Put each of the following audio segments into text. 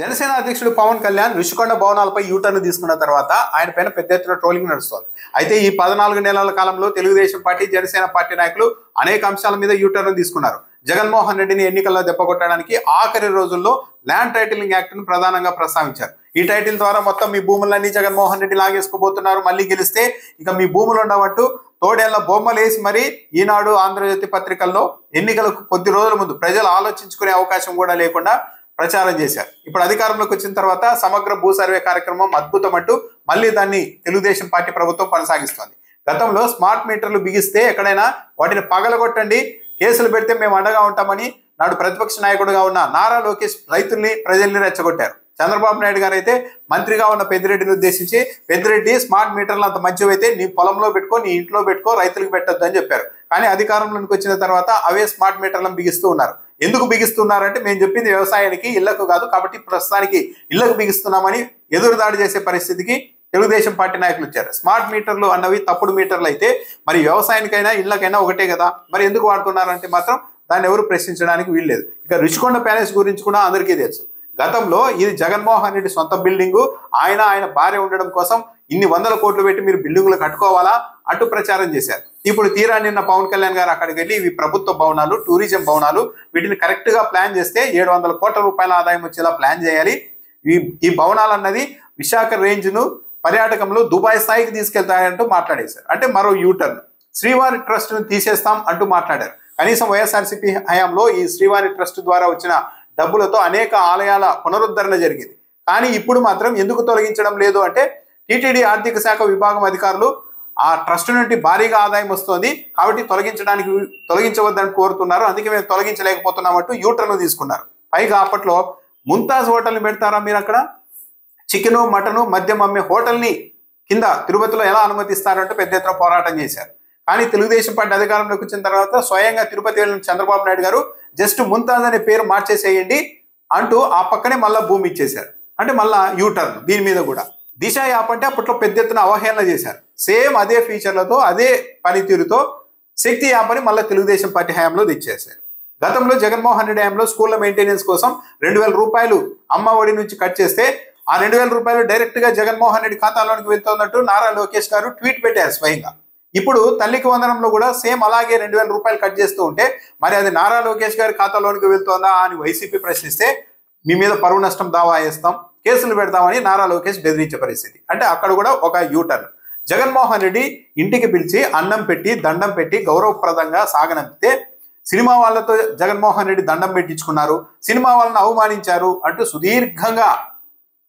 జనసేన అధ్యక్షుడు పవన్ కళ్యాణ్ రుషికొండ భవనాలపై యూటర్న్ తీసుకున్న తర్వాత ఆయన పైన పెద్ద ఎత్తున ట్రోలింగ్ నడుస్తోంది. అయితే ఈ 14 నెలల కాలంలో తెలుగుదేశం పార్టీ, జనసేన పార్టీ నాయకులు అనేక అంశాల మీద యూటర్న్ తీసుకున్నారు. జగన్మోహన్ రెడ్డిని ఎన్నికల్లో దెబ్బకొట్టడానికి ఆఖరి రోజుల్లో ల్యాండ్ టైటిలింగ్ యాక్ట్ ను ప్రధానంగా ప్రస్తావించారు. ఈ టైటిల్ ద్వారా మొత్తం మీ భూములన్నీ జగన్మోహన్ రెడ్డి లాగేసుకోబోతున్నారు, మళ్ళీ గెలిస్తే ఇక మీ భూములు ఉండవంటూ తోడేళ్ల బొమ్మలేసి మరి ఈనాడు, ఆంధ్రజ్యోతి పత్రికల్లో ఎన్నికలకు కొద్ది రోజుల ముందు ప్రజలు ఆలోచించుకునే అవకాశం కూడా లేకుండా ప్రచారం చేశారు. ఇప్పుడు అధికారంలోకి వచ్చిన తర్వాత సమగ్ర భూ సర్వే కార్యక్రమం అద్భుతం అంటూ మళ్ళీ దాన్ని తెలుగుదేశం పార్టీ ప్రభుత్వం కొనసాగిస్తోంది. గతంలో స్మార్ట్ మీటర్లు బిగిస్తే ఎక్కడైనా వాటిని పగలగొట్టండి, కేసులు పెడితే మేము అండగా ఉంటామని నాడు ప్రతిపక్ష నాయకుడుగా ఉన్న నారా లోకేష్ రైతుల్ని, ప్రజల్ని రెచ్చగొట్టారు. చంద్రబాబు నాయుడు గారు అయితే మంత్రిగా ఉన్న పెద్దిరెడ్డిని ఉద్దేశించి, పెద్దిరెడ్డి స్మార్ట్ మీటర్లు అంత మంచివైతే నీ పొలంలో పెట్టుకో, నీ ఇంట్లో పెట్టుకో, రైతులకు పెట్టొద్దు అని చెప్పారు. కానీ అధికారంలోకి వచ్చిన తర్వాత అవే స్మార్ట్ మీటర్లను బిగిస్తూ ఉన్నారు. ఎందుకు బిగిస్తున్నారంటే మేము చెప్పింది వ్యవసాయానికి, ఇళ్లకు కాదు, కాబట్టి ప్రస్తుతానికి ఇళ్లకు బిగిస్తున్నామని ఎదురుదాడి చేసే పరిస్థితికి తెలుగుదేశం పార్టీ నాయకులు వచ్చారు. స్మార్ట్ మీటర్లు అన్నవి తప్పుడు మీటర్లు అయితే మరి వ్యవసాయానికైనా ఇళ్లకైనా ఒకటే కదా, మరి ఎందుకు వాడుతున్నారంటే మాత్రం దాన్ని ఎవరు ప్రశ్నించడానికి వీల్లేదు. ఇక రుషికొండ ప్యాలెస్ గురించి కూడా అందరికీ తెలుసు. గతంలో ఇది జగన్మోహన్ రెడ్డి సొంత బిల్డింగు, ఆయన భార్య ఉండడం కోసం ఇన్ని వందల కోట్లు పెట్టి మీరు బిల్డింగులు కట్టుకోవాలా అంటూ ప్రచారం చేశారు. ఇప్పుడు తీరా నిన్న పవన్ కళ్యాణ్ గారు అక్కడికి వెళ్ళి ఇవి ప్రభుత్వ భవనాలు, టూరిజం భవనాలు, వీటిని కరెక్ట్ గా ప్లాన్ చేస్తే 700 కోట్ల రూపాయల ఆదాయం వచ్చేలా ప్లాన్ చేయాలి. ఈ భవనాలు అన్నది విశాఖ రేంజ్ ను పర్యాటకంలో దుబాయ్ స్థాయికి తీసుకెళ్తాయంటూ మాట్లాడేశారు. అంటే మరో యూటర్న్. శ్రీవారి ట్రస్ట్ ను తీసేస్తాం అంటూ మాట్లాడారు. కనీసం వైఎస్ఆర్సీపీ హయాంలో ఈ శ్రీవారి ట్రస్ట్ ద్వారా వచ్చిన డబ్బులతో అనేక ఆలయాల పునరుద్ధరణ జరిగింది. కానీ ఇప్పుడు మాత్రం ఎందుకు తొలగించడం లేదు అంటే టీటీడీ ఆర్థిక శాఖ విభాగం అధికారులు ఆ ట్రస్ట్ నుండి భారీగా ఆదాయం వస్తుంది కాబట్టి తొలగించవద్దని కోరుతున్నారు, అందుకే మేము తొలగించలేకపోతున్నామంటూ యూటర్న్ తీసుకున్నారు. పైగా అప్పట్లో ముంతాజ్ హోటల్ని పెడతారా మీరు, అక్కడ చికెను, మటను, మద్యం అమ్మే హోటల్ని కింద తిరుపతిలో ఎలా అనుమతిస్తారంటూ పెద్ద ఎత్తున పోరాటం చేశారు. కానీ తెలుగుదేశం పార్టీ అధికారంలోకి వచ్చిన తర్వాత స్వయంగా తిరుపతి వెళ్ళిన చంద్రబాబు నాయుడు గారు జస్ట్ ముంతాజ్ అనే పేరు మార్చేసేయండి అంటూ ఆ పక్కనే మళ్ళా భూమి ఇచ్చేశారు. అంటే మళ్ళా యూటర్న్ దీని మీద కూడా. దిశ యాప్ అంటే అప్పట్లో పెద్ద ఎత్తున అవహేళన చేశారు. సేమ్ అదే ఫీచర్లతో, అదే పనితీరుతో శక్తి యాప్ అని మళ్ళీ తెలుగుదేశం పార్టీ హయాంలో తెచ్చేశారు. గతంలో జగన్మోహన్ రెడ్డి హయాంలో స్కూళ్ల మెయింటెనెన్స్ కోసం 2000 రూపాయలు అమ్మ ఒడి నుంచి కట్ చేస్తే ఆ 2000 రూపాయలు డైరెక్ట్ గా జగన్మోహన్ రెడ్డి ఖాతాలోనికి వెళ్తున్నట్టు నారా లోకేష్ గారు ట్వీట్ పెట్టారు స్వయంగా. ఇప్పుడు తల్లికి వందనంలో కూడా సేమ్ అలాగే 2000 రూపాయలు కట్ చేస్తూ ఉంటే మరి అది నారా లోకేష్ గారి ఖాతాలోనికి వెళ్తుందా అని వైసీపీ ప్రశ్నిస్తే మీ మీద పరువు నష్టం దావా వేస్తాం, కేసులు పెడతామని నారా లోకేష్ బెదిరించే పరిస్థితి. అంటే అక్కడ కూడా ఒక యూటర్న్. జగన్మోహన్ రెడ్డి ఇంటికి పిలిచి అన్నం పెట్టి, దండం పెట్టి గౌరవప్రదంగా సాగనంపితే సినిమా వాళ్ళతో జగన్మోహన్ రెడ్డి దండం పెట్టించుకున్నారు, సినిమా వాళ్ళని అవమానించారు అంటూ సుదీర్ఘంగా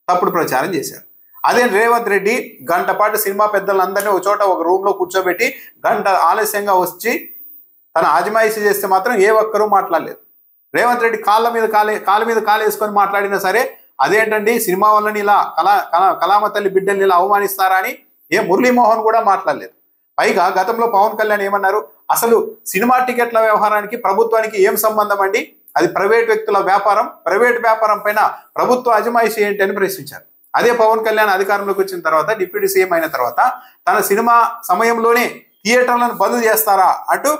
తప్పుడు ప్రచారం చేశారు. అదే రేవంత్ రెడ్డి గంట పాటు సినిమా పెద్దలందరినీ ఒక చోట ఒక రూమ్ లో కూర్చోబెట్టి గంట ఆలస్యంగా వచ్చి తన ఆజమాయిషీ చేస్తే మాత్రం ఏ ఒక్కరూ మాట్లాడలేదు. రేవంత్ రెడ్డి కాళ్ళ మీద కాలు వేసుకొని మాట్లాడినా సరే అదేంటండి సినిమా వాళ్ళని ఇలా కళామ తల్లి బిడ్డల్ని ఇలా అవమానిస్తారా అని ఏ మురళీమోహన్ కూడా మాట్లాడలేదు. పైగా గతంలో పవన్ కళ్యాణ్ ఏమన్నారు, అసలు సినిమా టికెట్ల వ్యవహారానికి ప్రభుత్వానికి ఏం సంబంధం అండి, అది ప్రైవేట్ వ్యక్తుల వ్యాపారం, ప్రైవేట్ వ్యాపారం పైన ప్రభుత్వ అజమాయిషీ ఏంటి అని ప్రశ్నించారు. అదే పవన్ కళ్యాణ్ అధికారంలోకి వచ్చిన తర్వాత, డిప్యూటీ సీఎం అయిన తర్వాత తన సినిమా సమయంలోనే థియేటర్లను బంద్ చేస్తారా అంటూ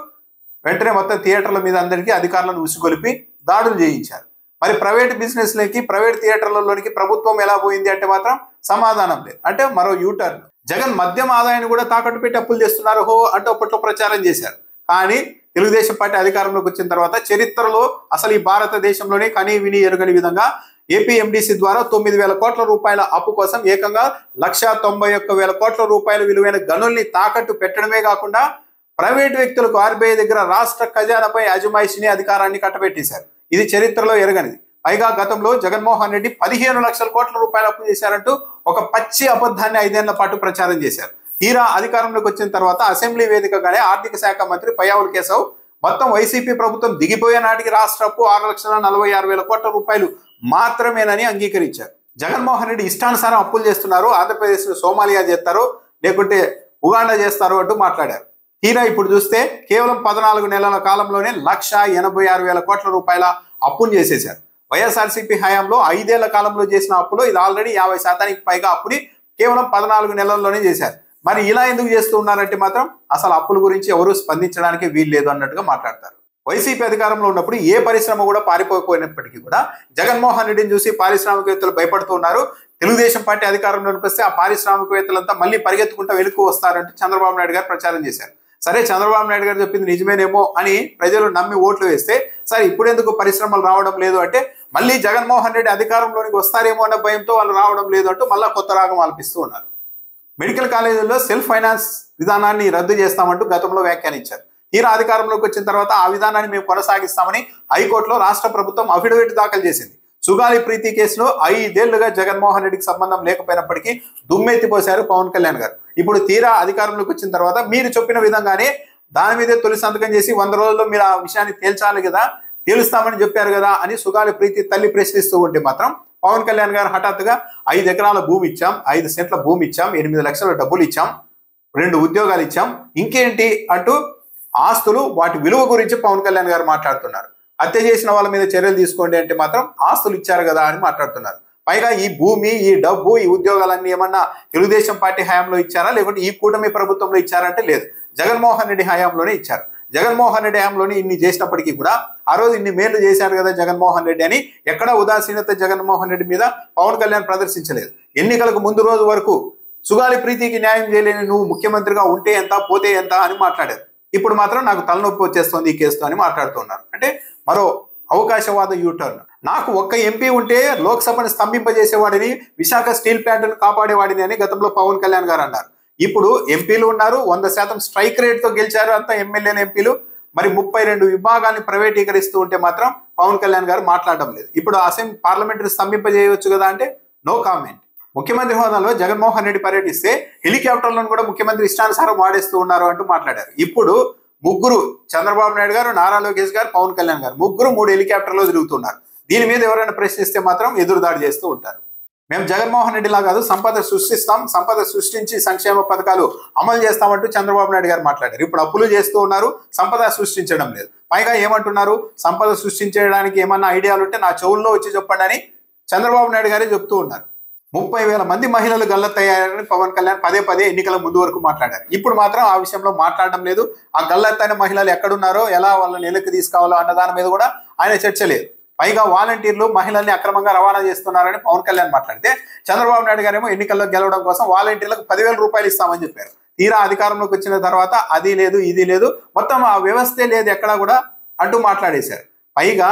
వెంటనే మొత్తం థియేటర్ల మీద అందరికీ అధికారులను ఉసిగొలిపి దాడులు చేయించారు. మరి ప్రైవేట్ బిజినెస్లకి, ప్రైవేట్ థియేటర్లలోనికి ప్రభుత్వం ఎలా పోయింది అంటే మాత్రం సమాధానం లేదు. అంటే మరో యూటర్న్. జగన్ మద్యం ఆదాయాన్ని కూడా తాకట్టు పెట్టి అప్పులు చేస్తున్నారు హో అంటూ అప్పట్లో ప్రచారం చేశారు. కానీ తెలుగుదేశం పార్టీ అధికారంలోకి వచ్చిన తర్వాత చరిత్రలో అసలు ఈ భారతదేశంలోనే కనీ విని ఎరుగని విధంగా ఏపీఎండిసి ద్వారా 9,000 కోట్ల రూపాయల అప్పు కోసం ఏకంగా 191,000 కోట్ల రూపాయల విలువైన గనుల్ని తాకట్టు పెట్టడమే కాకుండా ప్రైవేట్ వ్యక్తులకు ఆర్బీఐ దగ్గర రాష్ట్ర ఖజానాపై అజమాయిషిని, అధికారాన్ని కట్టబెట్టేశారు. ఇది చరిత్రలో ఎరగనిది. పైగా గతంలో జగన్మోహన్ రెడ్డి 15 లక్షల కోట్ల రూపాయలు అప్పు చేశారంటూ ఒక పచ్చి అబద్ధాన్ని 5 ఏళ్ల పాటు ప్రచారం చేశారు. తీరా అధికారంలోకి వచ్చిన తర్వాత అసెంబ్లీ వేదికగానే ఆర్థిక శాఖ మంత్రి పయ్యావుల కేశవ్ మొత్తం వైసీపీ ప్రభుత్వం దిగిపోయే నాటికి రాష్ట్ర అప్పు 6,46,000 కోట్ల రూపాయలు మాత్రమేనని అంగీకరించారు. జగన్మోహన్ రెడ్డి ఇష్టానుసారం అప్పులు చేస్తున్నారు, ఆంధ్రప్రదేశ్ సోమాలియా చేస్తారు, లేకుంటే ఉగాండా చేస్తారు అంటూ మాట్లాడారు. తీరా ఇప్పుడు చూస్తే కేవలం 14 నెలల కాలంలోనే 1,86,000 కోట్ల రూపాయల అప్పును చేసేశారు. వైఎస్ఆర్సీపీ హయాంలో 5 ఏళ్ల కాలంలో చేసిన అప్పులో ఇది ఆల్రెడీ 50% పైగా అప్పుని కేవలం 14 నెలల్లోనే చేశారు. మరి ఇలా ఎందుకు చేస్తూ ఉన్నారంటే మాత్రం అసలు అప్పుల గురించి ఎవరు స్పందించడానికి వీల్లేదు అన్నట్టుగా మాట్లాడతారు. వైసీపీ అధికారంలో ఉన్నప్పుడు ఏ పరిశ్రమ కూడా పారిపోయినప్పటికీ కూడా జగన్మోహన్ రెడ్డిని చూసి పారిశ్రామికవేత్తలు భయపడుతూ ఉన్నారు. తెలుగుదేశం పార్టీ అధికారంలోకి వస్తే ఆ పారిశ్రామికవేత్తలంతా మళ్ళీ పరిగెత్తుకుంటూ వెనుక్కు వస్తారంటే చంద్రబాబు నాయుడు గారు ప్రచారం చేశారు. సరే, చంద్రబాబు నాయుడు గారు చెప్పింది నిజమేనేమో అని ప్రజలు నమ్మి ఓట్లు వేస్తే, సరే ఇప్పుడెందుకు పరిశ్రమలు రావడం లేదు అంటే మళ్ళీ జగన్మోహన్ రెడ్డి అధికారంలోనికి వస్తారేమో అన్న భయంతో వాళ్ళు రావడం లేదు అంటూ మళ్ళా కొత్త రాగం ఆలపిస్తూ ఉన్నారు. మెడికల్ కాలేజీల్లో సెల్ఫ్ ఫైనాన్స్ విధానాన్ని రద్దు చేస్తామంటూ గతంలో వ్యాఖ్యానించారు. తీరా అధికారంలోకి వచ్చిన తర్వాత ఆ విధానాన్ని మేము కొనసాగిస్తామని హైకోర్టులో రాష్ట్ర ప్రభుత్వం అఫిడవిట్ దాఖలు చేసింది. సుగాలి ప్రీతి కేసులో 5 ఏళ్లుగా జగన్మోహన్ రెడ్డికి సంబంధం లేకపోయినప్పటికీ దుమ్మెత్తిపోశారు పవన్ కళ్యాణ్ గారు. ఇప్పుడు తీరా అధికారంలోకి వచ్చిన తర్వాత మీరు చెప్పిన విధంగానే దాని మీదే తొలి సంతకం చేసి 100 రోజుల్లో మీరు ఆ విషయాన్ని తేల్చాలి కదా, తేలుస్తామని చెప్పారు కదా అని సుగాలి ప్రీతి తల్లి ప్రశ్నిస్తూ ఉంటే మాత్రం పవన్ కళ్యాణ్ గారు హఠాత్తుగా 5 ఎకరాల భూమి ఇచ్చాం, 5 సెంట్ల భూమి ఇచ్చాం, 8 లక్షల డబ్బులు ఇచ్చాం, 2 ఉద్యోగాలు ఇచ్చాం, ఇంకేంటి అంటూ ఆస్తులు వాటి విలువ గురించి పవన్ కళ్యాణ్ గారు మాట్లాడుతున్నారు. హత్య చేసిన వాళ్ళ మీద చర్యలు తీసుకోండి అంటే మాత్రం ఆస్తులు ఇచ్చారు కదా అని మాట్లాడుతున్నారు. పైగా ఈ భూమి, ఈ డబ్బు, ఈ ఉద్యోగాలన్నీ ఏమన్నా తెలుగుదేశం పార్టీ హయాంలో ఇచ్చారా లేకుంటే ఈ కూటమి ప్రభుత్వంలో ఇచ్చారంటే లేదు, జగన్మోహన్ రెడ్డి హయాంలోనే ఇచ్చారు. జగన్మోహన్ రెడ్డి హయాంలోనే ఇన్ని చేసినప్పటికీ కూడా ఆ రోజు ఇన్ని మేలు చేశారు కదా జగన్మోహన్ రెడ్డి అని ఎక్కడ ఉదాసీనత జగన్మోహన్ రెడ్డి మీద పవన్ కళ్యాణ్ ప్రదర్శించలేదు. ఎన్నికలకు ముందు రోజు వరకు సుగాలి ప్రీతికి న్యాయం చేయలేని నువ్వు ముఖ్యమంత్రిగా ఉంటే ఎంత పోతే ఎంత అని మాట్లాడారు. ఇప్పుడు మాత్రం నాకు తలనొప్పి వచ్చేస్తుంది ఈ కేసుతో అని మాట్లాడుతున్నారు. అంటే మరో అవకాశవాద యూటర్న్. నాకు ఒక్క ఎంపీ ఉంటే లోక్సభను స్తంభింపజేసేవాడిని, విశాఖ స్టీల్ ప్లాంట్ను కాపాడేవాడిని అని గతంలో పవన్ కళ్యాణ్ గారు అన్నారు. ఇప్పుడు ఎంపీలు ఉన్నారు, 100% స్ట్రైక్ రేట్తో గెలిచారు అంతా ఎమ్మెల్యేలు ఎంపీలు. మరి 32 విభాగాన్ని ప్రైవేటీకరిస్తూ ఉంటే మాత్రం పవన్ కళ్యాణ్ గారు మాట్లాడడం లేదు. ఇప్పుడు పార్లమెంటరీ స్తంభింపజేయవచ్చు కదా అంటే నో కామెంట్. ముఖ్యమంత్రి హోదాలో జగన్మోహన్ రెడ్డి పర్యటిస్తే హెలికాప్టర్లను కూడా ముఖ్యమంత్రి ఇష్టానుసారం వాడేస్తూ ఉన్నారు అంటూ మాట్లాడారు. ఇప్పుడు ముగ్గురు, చంద్రబాబు నాయుడు గారు, నారా లోకేష్ గారు, పవన్ కళ్యాణ్ గారు, ముగ్గురు 3 హెలికాప్టర్లో తిరుగుతున్నారు. దీని మీద ఎవరైనా ప్రశ్నిస్తే మాత్రం ఎదురుదాడి చేస్తూ ఉంటారు. మేము జగన్మోహన్ రెడ్డిలా కాదు, సంపద సృష్టిస్తాం, సంపద సృష్టించి సంక్షేమ పథకాలు అమలు చేస్తామంటూ చంద్రబాబు నాయుడు గారు మాట్లాడారు. ఇప్పుడు అప్పులు చేస్తూ ఉన్నారు, సంపద సృష్టించడం లేదు. పైగా ఏమంటున్నారు, సంపద సృష్టించడానికి ఏమన్నా ఐడియాలు ఉంటే నా చెవుల్లో వచ్చి చెప్పండి అని చంద్రబాబు నాయుడు గారే చెప్తూ ఉన్నారు. 30,000 మంది మహిళలు గల్లెత్తయ్యారని పవన్ కళ్యాణ్ పదే ఎన్నికల ముందు వరకు మాట్లాడారు. ఇప్పుడు మాత్రం ఆ విషయంలో మాట్లాడడం లేదు. ఆ గల్లెత్తైన మహిళలు ఎక్కడున్నారో, ఎలా వాళ్ళని వెనక్కి తీసుకురావాలో అన్న దాని మీద కూడా ఆయన చర్చ లేదు. పైగా వాలంటీర్లు మహిళల్ని అక్రమంగా రవాణా చేస్తున్నారని పవన్ కళ్యాణ్ మాట్లాడితే చంద్రబాబు నాయుడు గారేమో ఎన్నికల్లో గెలవడం కోసం వాలంటీర్లకు 10,000 రూపాయలు ఇస్తామని చెప్పారు. తీరా అధికారంలోకి వచ్చిన తర్వాత అది లేదు, ఇది లేదు, మొత్తం ఆ వ్యవస్థే లేదు ఎక్కడా కూడా అంటూ మాట్లాడేశారు. పైగా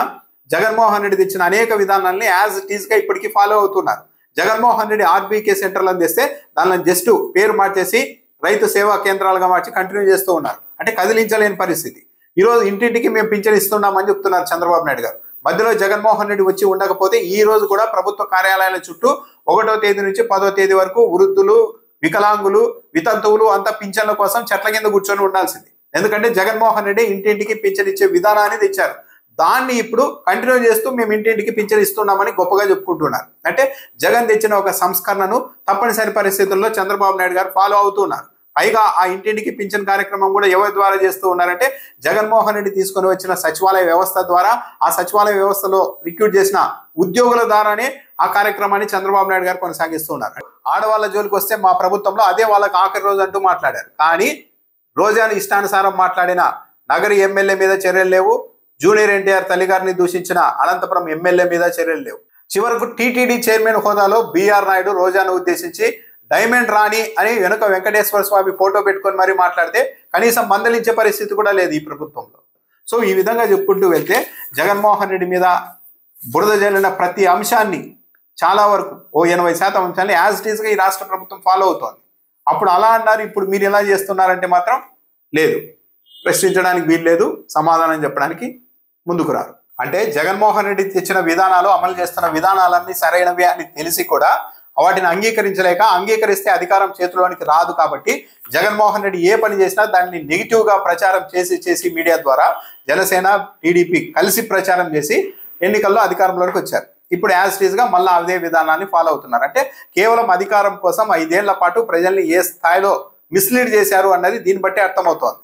జగన్మోహన్ రెడ్డి తెచ్చిన అనేక విధానాల్ని యాజ్ ఇట్ ఈస్ గా ఇప్పటికీ ఫాలో అవుతున్నారు. జగన్మోహన్ రెడ్డి ఆర్బీకే సెంటర్లను తెస్తే దానిలో జస్ట్ పేరు మార్చేసి రైతు సేవా కేంద్రాలుగా మార్చి కంటిన్యూ చేస్తూ ఉన్నారు. అంటే కదిలించలేని పరిస్థితి. ఈరోజు ఇంటింటికి మేము పింఛన్ ఇస్తున్నామని చెప్తున్నారు చంద్రబాబు నాయుడు గారు. మధ్యలో జగన్మోహన్ రెడ్డి వచ్చి ఉండకపోతే ఈ రోజు కూడా ప్రభుత్వ కార్యాలయాల చుట్టూ 1వ తేదీ నుంచి 10వ తేదీ వరకు వృద్ధులు, వికలాంగులు, వితంతువులు అంతా పింఛన్ల కోసం చెట్ల కింద కూర్చొని ఉండాల్సింది. ఎందుకంటే జగన్మోహన్ రెడ్డి ఇంటింటికి పింఛన్ ఇచ్చే విధానాన్ని తెచ్చారు. దాన్ని ఇప్పుడు కంటిన్యూ చేస్తూ మేము ఇంటింటికి పింఛన్ ఇస్తున్నామని గొప్పగా చెప్పుకుంటున్నారు. అంటే జగన్ తెచ్చిన ఒక సంస్కరణను తప్పనిసరి పరిస్థితుల్లో చంద్రబాబు నాయుడు గారు ఫాలో అవుతున్నారు. పైగా ఆ ఇంటింటికి పింఛన్ కార్యక్రమం కూడా ఎవరి ద్వారా చేస్తూ ఉన్నారంటే జగన్మోహన్ రెడ్డి తీసుకొని వచ్చిన సచివాలయ వ్యవస్థ ద్వారా, ఆ సచివాలయ వ్యవస్థలో రిక్రూట్ చేసిన ఉద్యోగుల ద్వారానే ఆ కార్యక్రమాన్ని చంద్రబాబు నాయుడు గారు కొనసాగిస్తూ ఉన్నారు. ఆడవాళ్ళ జోలికి వస్తే మా ప్రభుత్వంలో అదే వాళ్ళకి ఆఖరి రోజు అంటూ మాట్లాడారు. కానీ రోజాను ఇష్టానుసారం మాట్లాడిన నగరి ఎమ్మెల్యే మీద చర్యలు లేవు. జూనియర్ ఎన్టీఆర్ తల్లిగారిని దూషించిన అనంతపురం ఎమ్మెల్యే మీద చర్యలు లేవు. చివరకు టీటీడీ చైర్మన్ హోదాలో బీఆర్ నాయుడు రోజాను ఉద్దేశించి డైమండ్ రాణి అని వెనుక వెంకటేశ్వర స్వామి ఫోటో పెట్టుకొని మరీ మాట్లాడితే కనీసం మందలించే పరిస్థితి కూడా లేదు ఈ ప్రభుత్వంలో. సో ఈ విధంగా చెప్పుకుంటూ వెళ్తే జగన్మోహన్ రెడ్డి మీద బురద జల్లిన ప్రతి అంశాన్ని, చాలా వరకు 80% అంశాన్ని యాజ్ ఇట్ ఈస్గా ఈ రాష్ట్ర ప్రభుత్వం ఫాలో అవుతోంది. అప్పుడు అలా అన్నారు, ఇప్పుడు మీరు ఎలా చేస్తున్నారంటే మాత్రం లేదు, ప్రశ్నించడానికి వీలు లేదు, సమాధానం చెప్పడానికి ముందుకు రారు. అంటే జగన్మోహన్ రెడ్డి తెచ్చిన విధానాలు, అమలు చేస్తున్న విధానాలన్నీ సరైనవి అని తెలిసి కూడా వాటిని అంగీకరిస్తే అధికారం చేతిలోనికి రాదు. కాబట్టి జగన్మోహన్ రెడ్డి ఏ పని చేసినా దాన్ని నెగిటివ్గా ప్రచారం చేసి మీడియా ద్వారా జనసేన, టీడీపీ కలిసి ప్రచారం చేసి ఎన్నికల్లో అధికారంలోకి వచ్చారు. ఇప్పుడు యాజ్ ఇట్ ఈస్గా మళ్ళీ అదే విధానాన్ని ఫాలో అవుతున్నారు. అంటే కేవలం అధికారం కోసం 5 ఏళ్ల పాటు ప్రజల్ని ఏ స్థాయిలో మిస్లీడ్ చేశారు అన్నది దీన్ని బట్టి అర్థమవుతోంది.